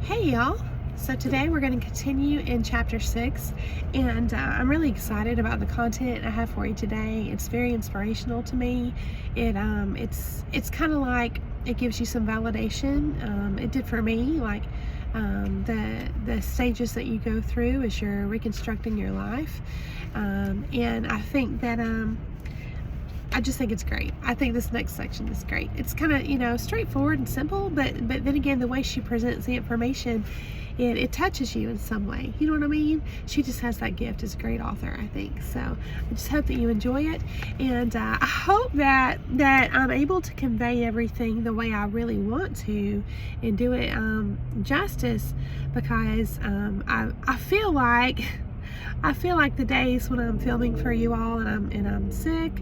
Hey y'all! So today we're going to continue in chapter 6, and I'm really excited about the content I have for you today. It's very inspirational to me. It's kind of like it gives you some validation. It did for me, like the stages that you go through as you're reconstructing your life, and I think that I just think it's great. I think this next section is great. It's kind of, straightforward and simple, but then again, the way she presents the information, it touches you in some way. You know what I mean? She just has that gift as a great author, I think. So I just hope that you enjoy it, and I hope that I'm able to convey everything the way I really want to and do it justice, because I feel like the days when I'm filming for you all and I'm sick,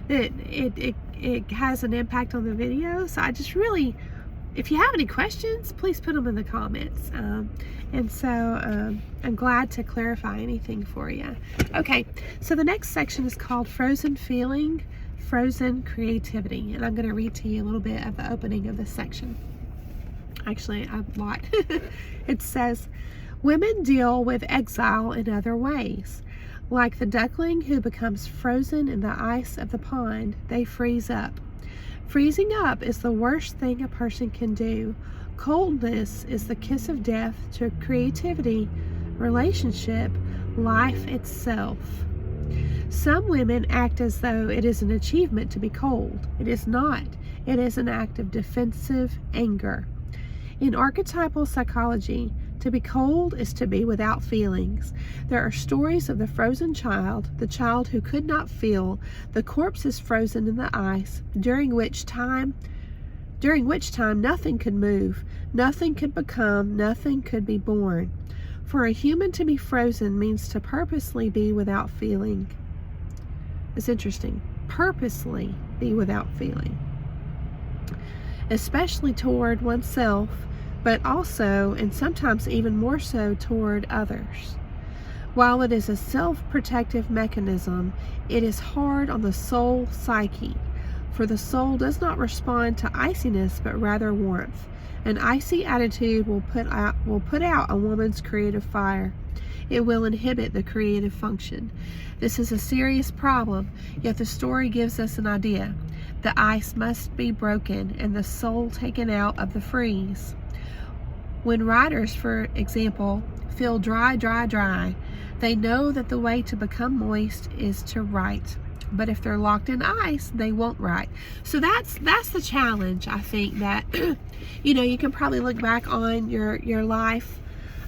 that it has an impact on the video. So I just really, if you have any questions, please put them in the comments. And so I'm glad to clarify anything for you. Okay, so the next section is called Frozen Feeling, Frozen Creativity. And I'm going to read to you a little bit of the opening of this section. Actually, a lot. It says, women deal with exile in other ways. Like the duckling who becomes frozen in the ice of the pond, they freeze up. Freezing up is the worst thing a person can do. Coldness is the kiss of death to creativity, relationship, life itself. Some women act as though it is an achievement to be cold. It is not. It is an act of defensive anger. In archetypal psychology, to be cold is to be without feelings. There are stories of the frozen child, the child who could not feel. The corpse is frozen in the ice, during which time nothing could move, nothing could become, nothing could be born. For a human to be frozen means to purposely be without feeling. It's interesting. Purposely be without feeling. Especially toward oneself, but also, and sometimes even more so, toward others. While it is a self-protective mechanism, it is hard on the soul psyche, for the soul does not respond to iciness, but rather warmth. An icy attitude will put out a woman's creative fire. It will inhibit the creative function. This is a serious problem, yet the story gives us an idea. The ice must be broken and the soul taken out of the freeze. When writers, for example, feel dry, they know that the way to become moist is to write. But if they're locked in ice, they won't write. So that's the challenge, I think, that you can probably look back on your life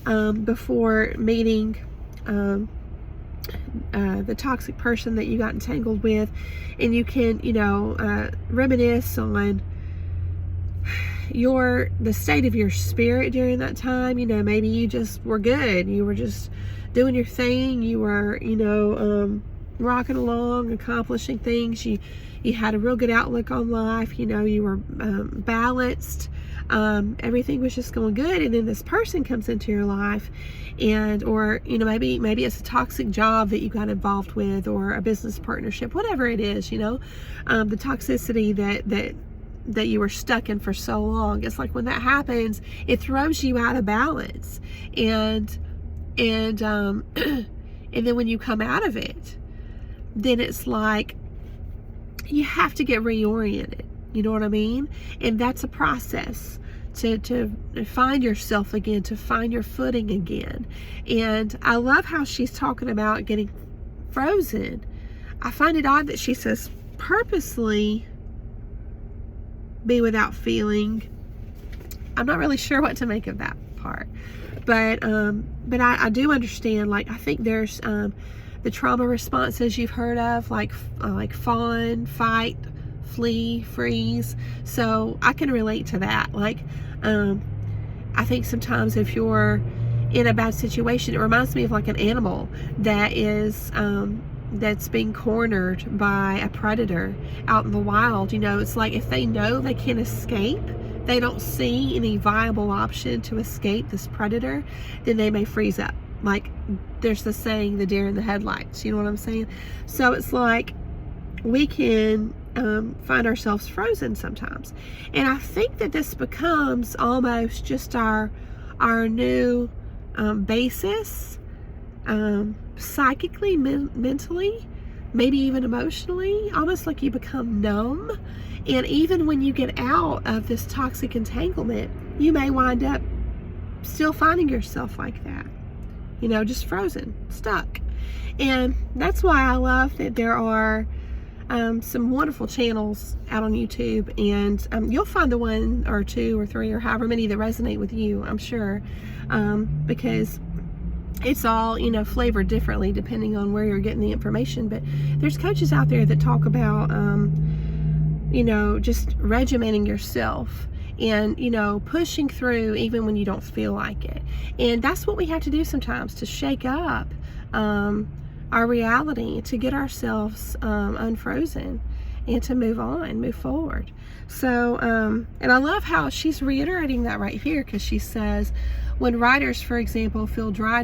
before meeting the toxic person that you got entangled with, and you can reminisce on the state of your spirit during that time. Maybe you just were good, you were just doing your thing, you were rocking along, accomplishing things, you had a real good outlook on life, you were balanced, everything was just going good, and then this person comes into your life, or maybe it's a toxic job that you got involved with, or a business partnership, whatever it is, the toxicity that you were stuck in for so long. It's like when that happens, it throws you out of balance, and then when you come out of it, then it's like you have to get reoriented. You know what I mean? And that's a process to find yourself again, to find your footing again. And I love how she's talking about getting frozen. I find it odd that she says purposely be without feeling. I'm not really sure what to make of that part, but I do understand. Like, I think there's the trauma responses you've heard of, like fawn, fight, flee, freeze. So I can relate to that. Like, I think sometimes if you're in a bad situation, it reminds me of like an animal that is that's being cornered by a predator out in the wild. It's like if they know they can escape, they don't see any viable option to escape this predator, then they may freeze up. Like, there's the saying, the deer in the headlights, you know what I'm saying? So it's like we can find ourselves frozen sometimes. And I think that this becomes almost just our our new basis, psychically, mentally, maybe even emotionally, almost like you become numb. And even when you get out of this toxic entanglement, you may wind up still finding yourself like that, just frozen, stuck. And that's why I love that there are some wonderful channels out on YouTube, and you'll find the one or two or three or however many that resonate with you, I'm sure, because it's all, flavored differently depending on where you're getting the information. But there's coaches out there that talk about, just regimenting yourself and, pushing through even when you don't feel like it. And that's what we have to do sometimes to shake up our reality, to get ourselves unfrozen and to move on, move forward. So, and I love how she's reiterating that right here, because she says, when writers, for example, feel dry,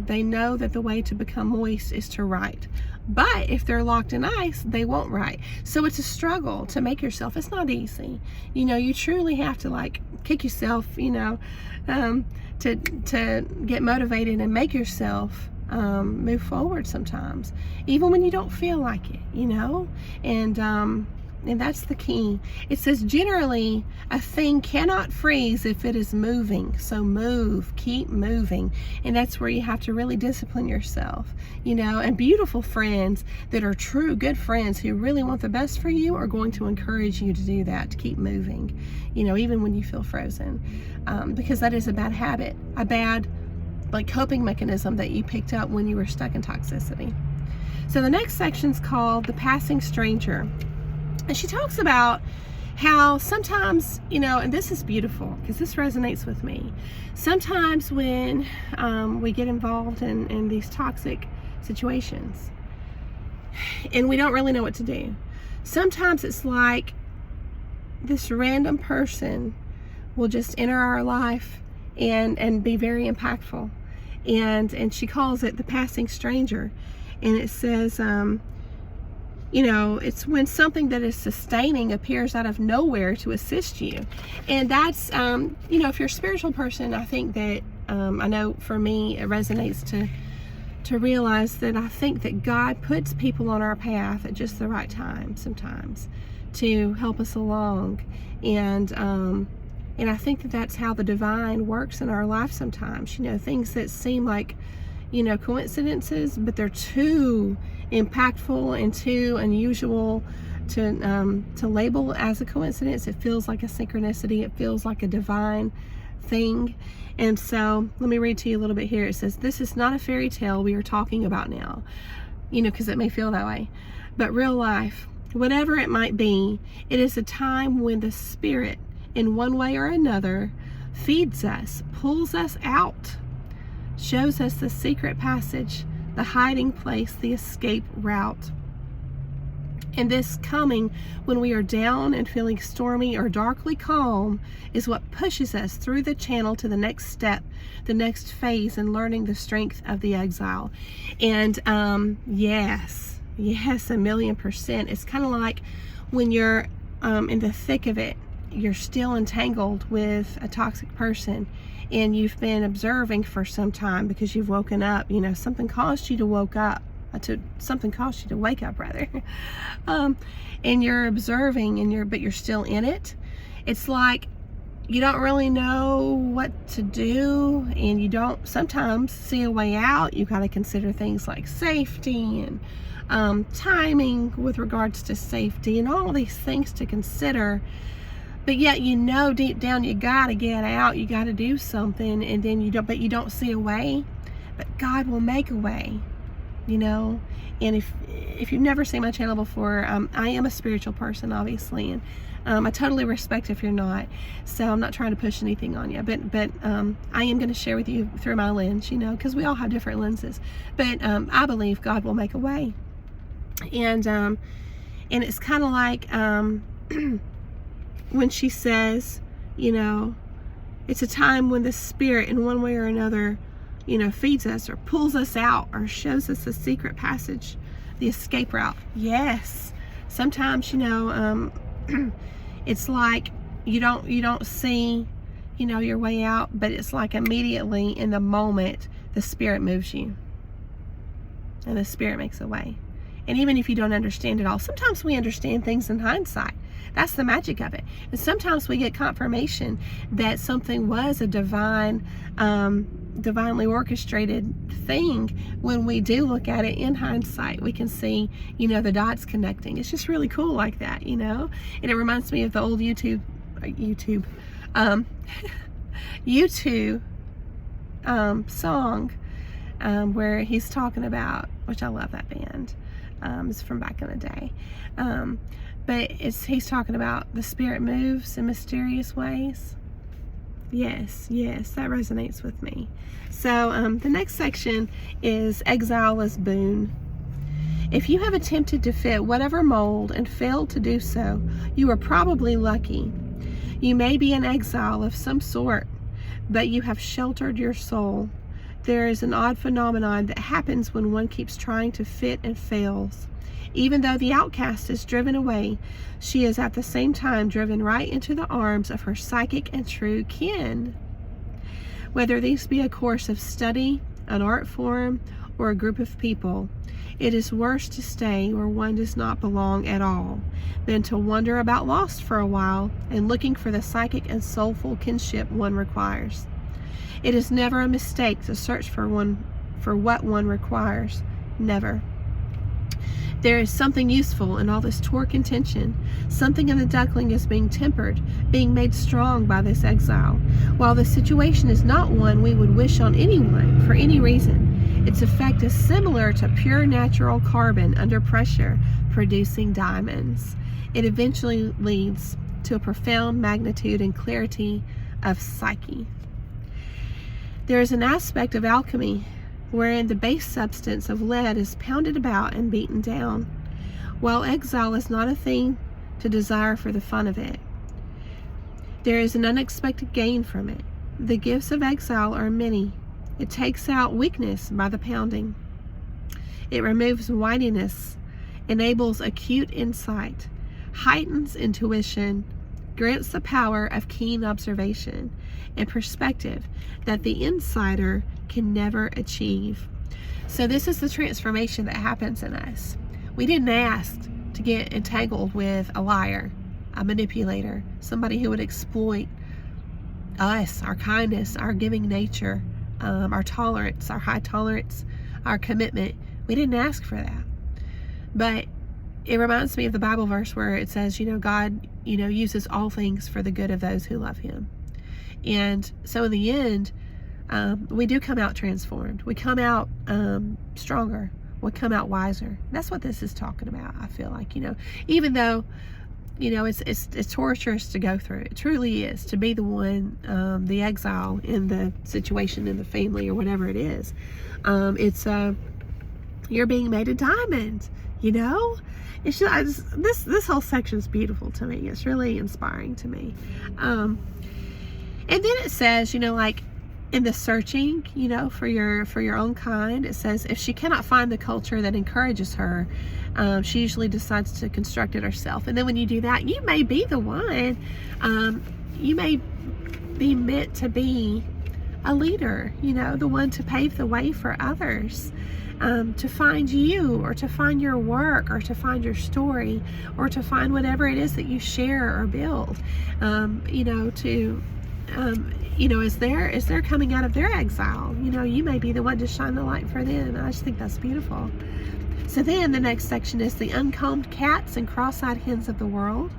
they know that the way to become moist is to write. But if they're locked in ice, they won't write. So it's a struggle to make yourself. It's not easy. You truly have to kick yourself, to get motivated and make yourself move forward sometimes, even when you don't feel like it, and that's the key. It says, generally, a thing cannot freeze if it is moving. So move, keep moving. And that's where you have to really discipline yourself, and beautiful friends that are true, good friends who really want the best for you are going to encourage you to do that, to keep moving, even when you feel frozen, because that is a bad habit, a bad coping mechanism that you picked up when you were stuck in toxicity. So the next section's called The Passing Stranger. And she talks about how sometimes, and this is beautiful because this resonates with me. Sometimes when we get involved in these toxic situations and we don't really know what to do, sometimes it's like this random person will just enter our life and be very impactful. And she calls it the passing stranger. And it says, it's when something that is sustaining appears out of nowhere to assist you. And that's, if you're a spiritual person, I think that, I know for me, it resonates to realize that I think that God puts people on our path at just the right time sometimes to help us along. And I think that that's how the divine works in our life sometimes. Things that seem like, coincidences, but they're too impactful and too unusual to label as a coincidence. It feels like a synchronicity. It feels like a divine thing. And so let me read to you a little bit here. It says, this is not a fairy tale we are talking about now, because it may feel that way, but real life, whatever it might be, it is a time when the Spirit, in one way or another, feeds us, pulls us out, shows us the secret passage, the hiding place, the escape route. And this coming when we are down and feeling stormy or darkly calm is what pushes us through the channel to the next step, the next phase in learning the strength of the exile. And yes, 1,000,000%. It's kind of like when you're in the thick of it, you're still entangled with a toxic person and you've been observing for some time because you've woken up, something caused you to wake up, rather. And you're observing but you're still in it. It's like you don't really know what to do, and you don't sometimes see a way out. You got to consider things like safety and timing with regards to safety and all these things to consider. But yet, deep down, you got to get out, you got to do something, and then you don't see a way, but God will make a way, and if you've never seen my channel before, I am a spiritual person, obviously, and I totally respect if you're not, so I'm not trying to push anything on you, but I am going to share with you through my lens, because we all have different lenses, but I believe God will make a way, and it's kind of like, when she says, it's a time when the Spirit, in one way or another, feeds us or pulls us out or shows us the secret passage, the escape route. Yes, sometimes, it's like you don't see, your way out, but it's like immediately in the moment, the Spirit moves you. And the Spirit makes a way. And even if you don't understand it all, sometimes we understand things in hindsight. That's the magic of it. And sometimes we get confirmation that something was a divinely orchestrated thing. When we do look at it in hindsight, we can see, the dots connecting. It's just really cool like that, And it reminds me of the old YouTube song where he's talking about, which I love that band. It's from back in the day. But he's talking about the Spirit moves in mysterious ways. Yes, that resonates with me. So the next section is exile as boon. If you have attempted to fit whatever mold and failed to do so, you are probably lucky. You may be in exile of some sort, but you have sheltered your soul. There is an odd phenomenon that happens when one keeps trying to fit and fails. Even though the outcast is driven away, she is at the same time driven right into the arms of her psychic and true kin. Whether these be a course of study, an art form, or a group of people, it is worse to stay where one does not belong at all than to wander about lost for a while and looking for the psychic and soulful kinship one requires. It is never a mistake to search for what one requires. Never. There is something useful in all this torque and tension. Something in the duckling is being tempered, being made strong by this exile. While the situation is not one we would wish on anyone for any reason, its effect is similar to pure natural carbon under pressure, producing diamonds. It eventually leads to a profound magnitude and clarity of psyche. There is an aspect of alchemy wherein the base substance of lead is pounded about and beaten down, while exile is not a thing to desire for the fun of it. There is an unexpected gain from it. The gifts of exile are many. It takes out weakness by the pounding. It removes whininess, enables acute insight, heightens intuition, grants the power of keen observation and perspective that the insider can never achieve. So this is the transformation that happens in us. We didn't ask to get entangled with a liar, a manipulator, somebody who would exploit us, our kindness, our giving nature, our tolerance, our high tolerance, our commitment. We didn't ask for that. But it reminds me of the Bible verse where it says, God, uses all things for the good of those who love him. And so in the end, we do come out transformed. We come out stronger. We come out wiser. That's what this is talking about, I feel like, even though, it's torturous to go through. It truly is, to be the one, the exile in the situation in the family or whatever it is. You're being made a diamond, It's just, this whole section is beautiful to me. It's really inspiring to me. And then it says, in the searching, for your own kind, it says if she cannot find the culture that encourages her, she usually decides to construct it herself. And then when you do that, you may be the one. You may be meant to be a leader, the one to pave the way for others. To find you, or to find your work, or to find your story, or to find whatever it is that you share or build, as they're coming out of their exile, you may be the one to shine the light for them. I just think that's beautiful. So then the next section is the uncombed cats and cross-eyed hens of the world.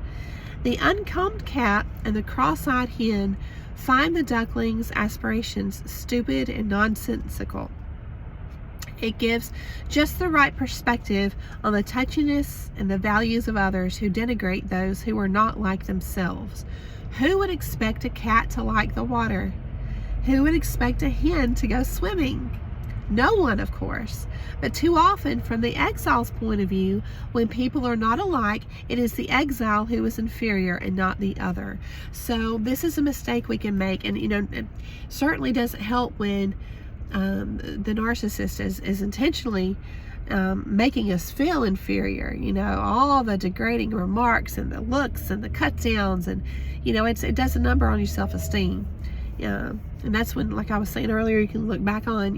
The uncombed cat and the cross-eyed hen find the duckling's aspirations stupid and nonsensical. It gives just the right perspective on the touchiness and the values of others who denigrate those who are not like themselves. Who would expect a cat to like the water? Who would expect a hen to go swimming? No one, of course. But too often, from the exile's point of view, when people are not alike, it is the exile who is inferior and not the other. So this is a mistake we can make, and it certainly doesn't help when the narcissist is intentionally making us feel inferior, all the degrading remarks and the looks and the cut downs, and it does a number on your self-esteem. And that's when, like I was saying earlier, you can look back on,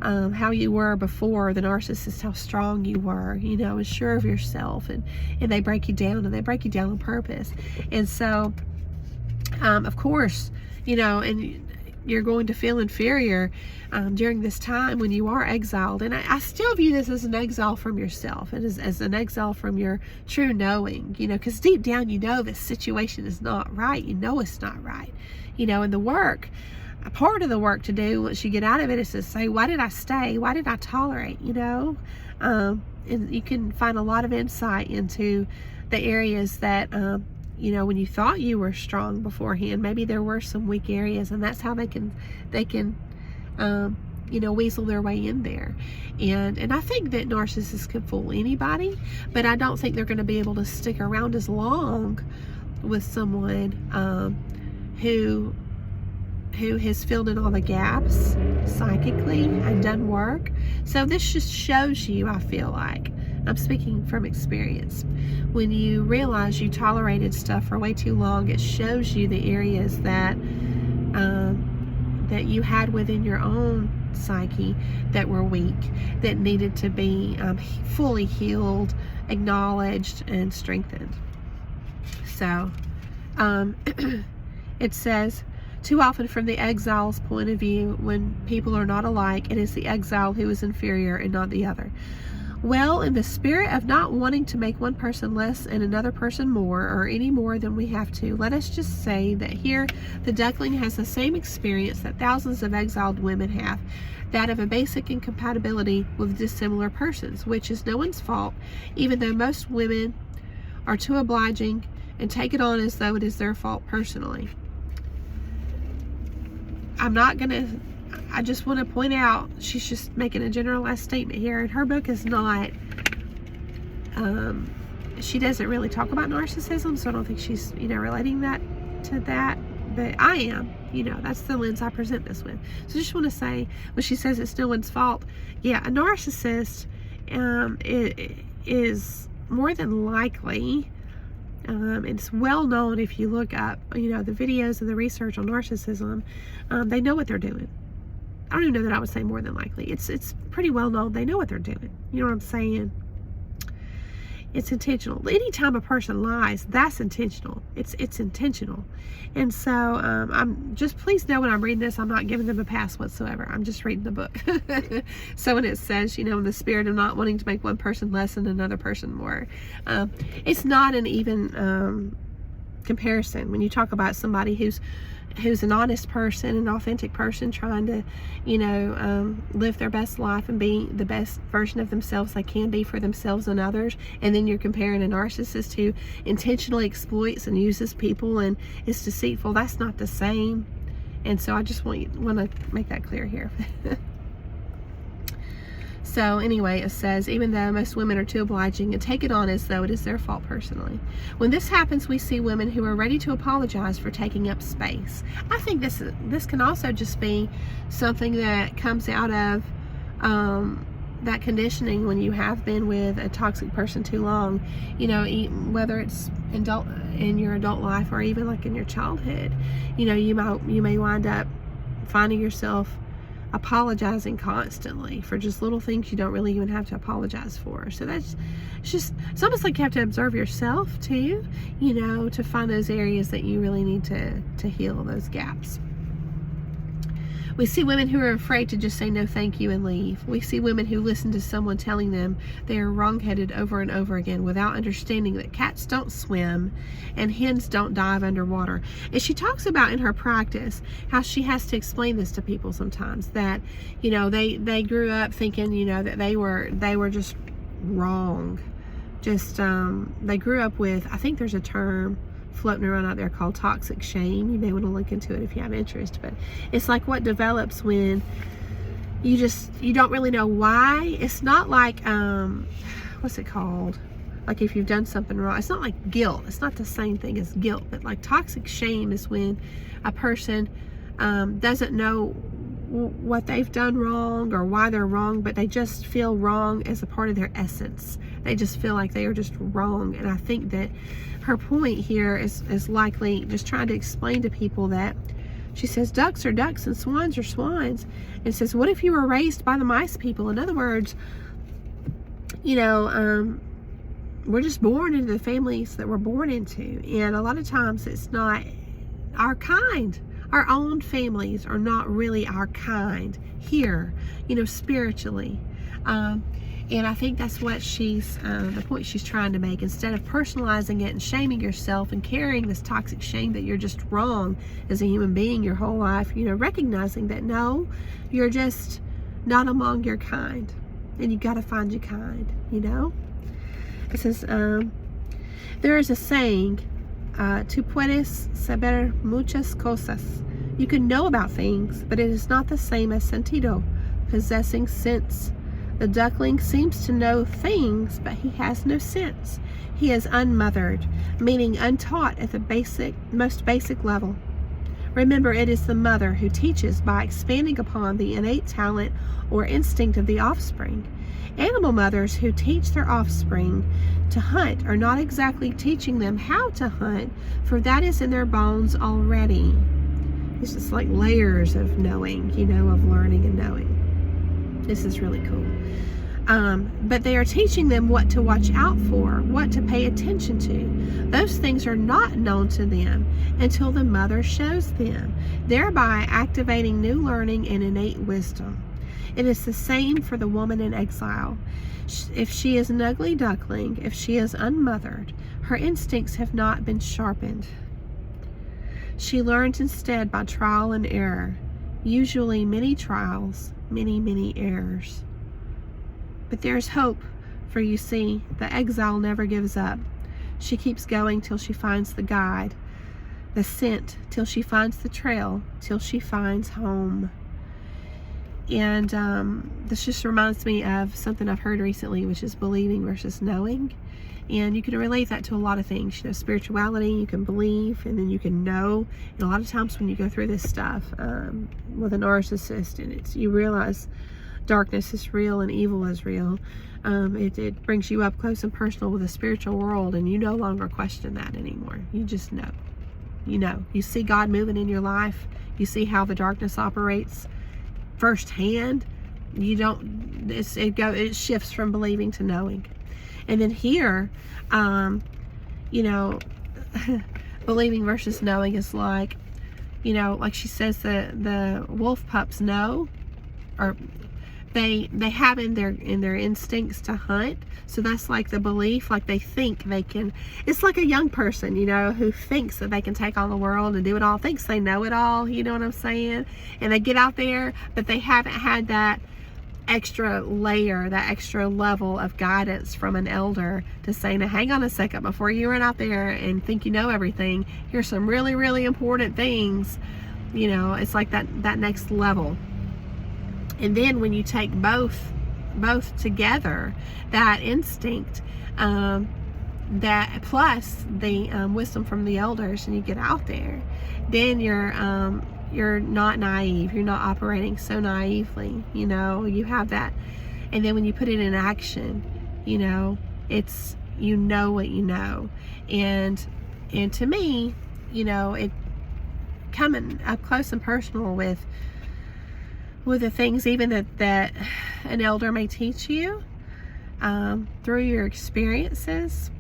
how you were before the narcissist, how strong you were, and sure of yourself, and they break you down, and they break you down on purpose. And so, of course, and you're going to feel inferior during this time when you are exiled. And I still view this as an exile from yourself, and as an exile from your true knowing, because deep down, this situation is not right. It's not right, and the work, a part of the work to do once you get out of it is to say, why did I stay? Why did I tolerate? And you can find a lot of insight into the areas that, when you thought you were strong beforehand, maybe there were some weak areas, and that's how they can weasel their way in there. And I think that narcissists can fool anybody, but I don't think they're going to be able to stick around as long with someone who has filled in all the gaps psychically and done work. So this just shows you, I feel like, I'm speaking from experience, when you realize you tolerated stuff for way too long, it shows you the areas that that you had within your own psyche that were weak, that needed to be fully healed, acknowledged, and strengthened. So it says, too often from the exile's point of view, when people are not alike, it is the exile who is inferior and not the other. Well, in the spirit of not wanting to make one person less and another person more, or any more than we have to, let us just say that here the duckling has the same experience that thousands of exiled women have, that of a basic incompatibility with dissimilar persons, which is no one's fault, even though most women are too obliging and take it on as though it is their fault personally. I just want to point out, she's just making a generalized statement here, and her book is not, she doesn't really talk about narcissism, so I don't think she's, relating that to that, but I am, that's the lens I present this with. So I just want to say, when she says it's no one's fault, yeah, a narcissist is more than likely, it's well known if you look up, the videos and the research on narcissism, they know what they're doing. I don't even know that I would say more than likely. It's pretty well known. They know what they're doing. You know what I'm saying? It's intentional. Anytime a person lies, that's intentional. It's intentional. And so I'm just, please know when I'm reading this, I'm not giving them a pass whatsoever. I'm just reading the book. So when it says, in the spirit of not wanting to make one person less and another person more, it's not an even comparison. When you talk about somebody who's an honest person, an authentic person, trying to, live their best life and be the best version of themselves they can be for themselves and others, and then you're comparing a narcissist who intentionally exploits and uses people and is deceitful, that's not the same. And so I just want to make that clear here. So anyway, it says, even though most women are too obliging and take it on as though it is their fault personally. When this happens, we see women who are ready to apologize for taking up space. I think this can also just be something that comes out of that conditioning when you have been with a toxic person too long, whether it's in your adult life or even like in your childhood, you may wind up finding yourself apologizing constantly for just little things you don't really even have to apologize for. So it's almost like you have to observe yourself too, to find those areas that you really need to heal those gaps. We see women who are afraid to just say no thank you and leave. We see women who listen to someone telling them they are wrong-headed over and over again without understanding that cats don't swim and hens don't dive underwater. And she talks about in her practice how she has to explain this to people sometimes, that they grew up thinking that they were just wrong. Just they grew up with, I think there's a term floating around out there called toxic shame. You may want to look into it if you have interest, but it's like what develops when you don't really know why. It's not like what's it called, like if you've done something wrong, it's not like guilt. It's not the same thing as guilt, but like toxic shame is when a person doesn't know what they've done wrong or why they're wrong, but they just feel wrong as a part of their essence. They just feel like they are just wrong. And I think that her point here is likely just trying to explain to people that She says ducks are ducks and swans are swans. And says, what if you were raised by the mice people? In other words, we're just born into the families that we're born into. And a lot of times it's not our kind. Our own families are not really our kind here, spiritually. And I think that's what the point she's trying to make. Instead of personalizing it and shaming yourself and carrying this toxic shame that you're just wrong as a human being your whole life, recognizing that no, you're just not among your kind. And you got to find your kind, It says, there is a saying, tú puedes saber muchas cosas. You can know about things, but it is not the same as sentido, possessing sense. The duckling seems to know things, but he has no sense. He is unmothered, meaning untaught at the most basic level. Remember, it is the mother who teaches by expanding upon the innate talent or instinct of the offspring. Animal mothers who teach their offspring to hunt are not exactly teaching them how to hunt, for that is in their bones already. It's just like layers of knowing, of learning and knowing. This is really cool. But they are teaching them what to watch out for, what to pay attention to. Those things are not known to them until the mother shows them, thereby activating new learning and innate wisdom. It is the same for the woman in exile. If she is an ugly duckling, if she is unmothered, her instincts have not been sharpened. She learns instead by trial and error, usually many trials, many errors. But there's hope, for you see, the exile never gives up. She keeps going till she finds the guide, the scent, till she finds the trail, till she finds home. And this just reminds me of something I've heard recently, which is believing versus knowing. And you can relate that to a lot of things. Spirituality, you can believe, and then you can know. And a lot of times when you go through this stuff with a narcissist, and you realize darkness is real and evil is real, it brings you up close and personal with the spiritual world, and you no longer question that anymore. You just know. You see God moving in your life. You see how the darkness operates firsthand. It shifts from believing to knowing. And then here, believing versus knowing is like, like she says, the wolf pups know, or they have in their instincts to hunt. So that's like the belief, like they think they can. It's like a young person, who thinks that they can take on the world and do it all, thinks they know it all, you know what I'm saying? And they get out there, but they haven't had that extra layer, that extra level of guidance from an elder to say, now hang on a second, before you run out there and think you know everything, here's some really, really important things. It's like that next level. And then when you take both together, that instinct, that plus the wisdom from the elders, and you get out there, then you're not naive. You're not operating so naively. You have that. And then when you put it in action, it's, what you know. And to me, it coming up close and personal with the things even that an elder may teach you through your experiences.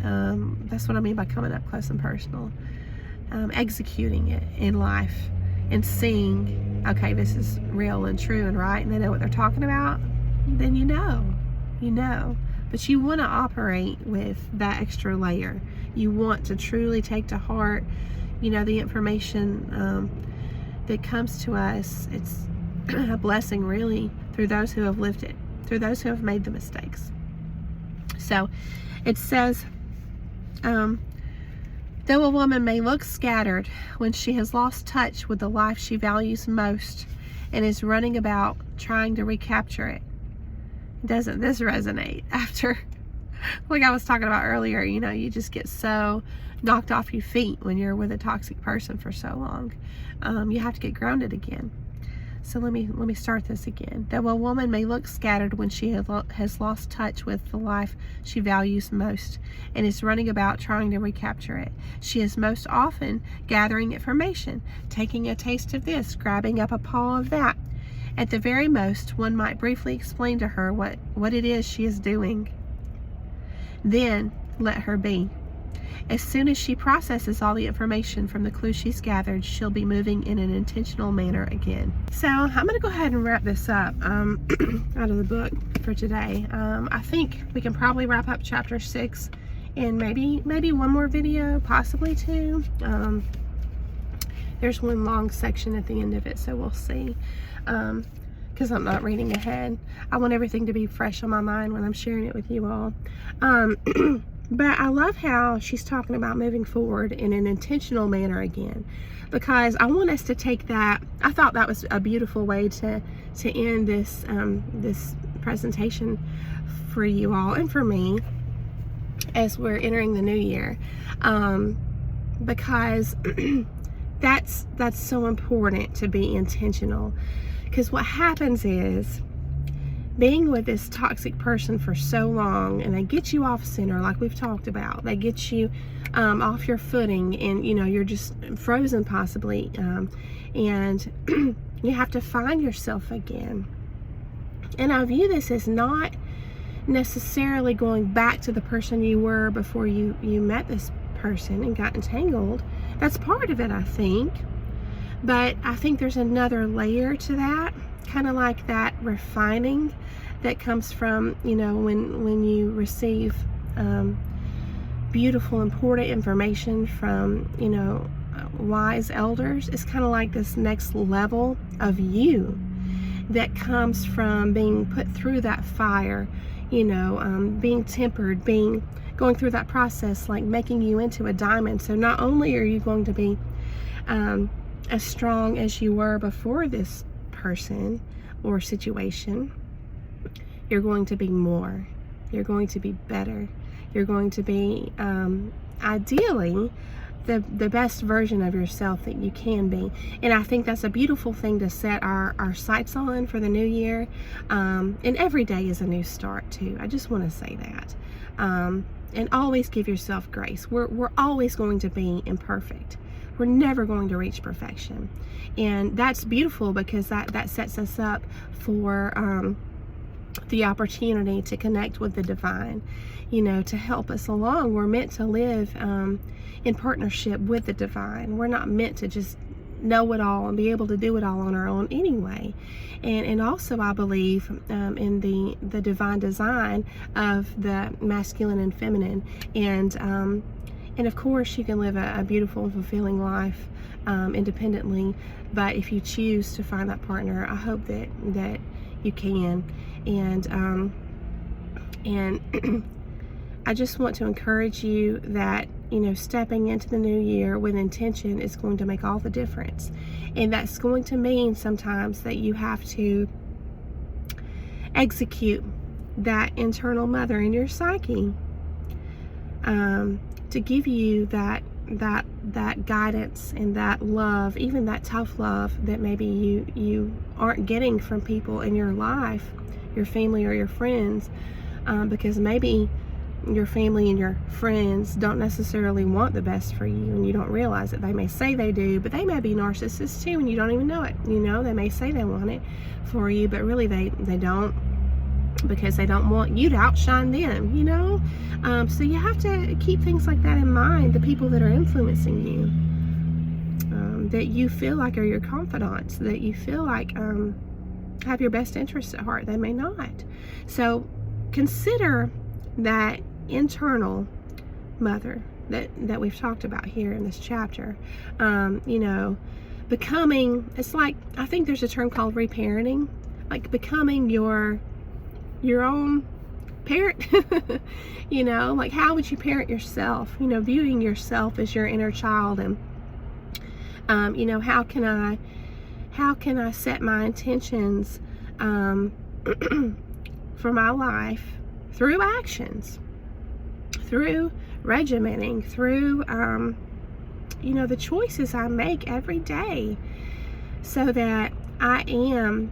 That's what I mean by coming up close and personal. Executing it in life and seeing, okay, this is real and true and right, and they know what they're talking about, then you know. But you want to operate with that extra layer. You want to truly take to heart, the information that comes to us. It's a blessing, really, through those who have lived it, through those who have made the mistakes. So it says, though a woman may look scattered when she has lost touch with the life she values most and is running about trying to recapture it, doesn't this resonate after, like I was talking about earlier, you just get so knocked off your feet when you're with a toxic person for so long. You have to get grounded again. So let me start this again. Though a woman may look scattered when she has lost touch with the life she values most and is running about trying to recapture it, she is most often gathering information, taking a taste of this, grabbing up a paw of that. At the very most, one might briefly explain to her what it is she is doing. Then let her be. As soon as she processes all the information from the clues she's gathered, she'll be moving in an intentional manner again. So I'm going to go ahead and wrap this up out of the book for today. I think we can probably wrap up chapter 6 in maybe one more video, possibly 2. There's one long section at the end of it, so we'll see. Because I'm not reading ahead. I want everything to be fresh on my mind when I'm sharing it with you all. But I love how she's talking about moving forward in an intentional manner again, because I want us to take that. I thought that was a beautiful way to end this this presentation for you all and for me as we're entering the new year, because that's so important to be intentional. Because what happens is, being with this toxic person for so long, and they get you off center, like we've talked about, they get you off your footing, and you're just frozen possibly, and you have to find yourself again. And I view this as not necessarily going back to the person you were before you met this person and got entangled. That's part of it, I think. But I think there's another layer to that, kind of like that refining that comes from, when you receive beautiful, important information from, wise elders. It's kind of like this next level of you that comes from being put through that fire, being tempered, going through that process, like making you into a diamond. So not only are you going to be as strong as you were before this person or situation, you're going to be more. You're going to be better. You're going to be ideally the best version of yourself that you can be. And I think that's a beautiful thing to set our sights on for the new year. And every day is a new start too. I just want to say that. And always give yourself grace. We're always going to be imperfect. We're never going to reach perfection. And that's beautiful, because that sets us up for the opportunity to connect with the divine, to help us along. We're meant to live in partnership with the divine. We're not meant to just know it all and be able to do it all on our own anyway. And also I believe in the divine design of the masculine and feminine. And of course, you can live a beautiful and fulfilling life independently. But if you choose to find that partner, I hope that you can. And I just want to encourage you that, stepping into the new year with intention is going to make all the difference. And that's going to mean sometimes that you have to execute that internal mother in your psyche, to give you that guidance and that love, even that tough love that maybe you aren't getting from people in your life, your family or your friends, because maybe your family and your friends don't necessarily want the best for you, and you don't realize it. They may say they do, but they may be narcissists too, and you don't even know it. They may say they want it for you, but really they don't, because they don't want you to outshine them, so you have to keep things like that in mind. The people that are influencing you, that you feel like are your confidants, that you feel like have your best interests at heart, they may not. So consider that internal mother that we've talked about here in this chapter. Becoming, it's like, I think there's a term called reparenting, like becoming your own parent. Like, how would you parent yourself? Viewing yourself as your inner child, and how can I set my intentions for my life through actions, through regimenting, through the choices I make every day, so that I am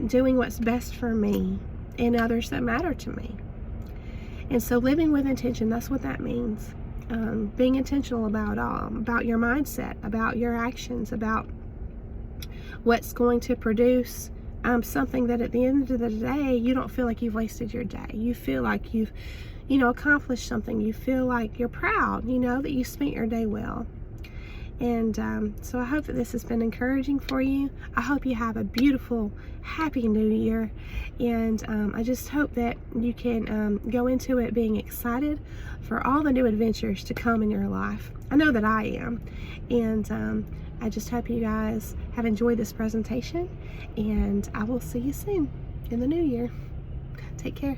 doing what's best for me and others that matter to me. And so living with intention, that's what that means. Being intentional about your mindset, about your actions, about what's going to produce something that at the end of the day, you don't feel like you've wasted your day. You feel like you've, accomplished something. You feel like you're proud, that you spent your day well. And so I hope that this has been encouraging for you. I hope you have a beautiful, happy new year. And I just hope that you can go into it being excited for all the new adventures to come in your life. I know that I am. And I just hope you guys have enjoyed this presentation. And I will see you soon in the new year. Take care.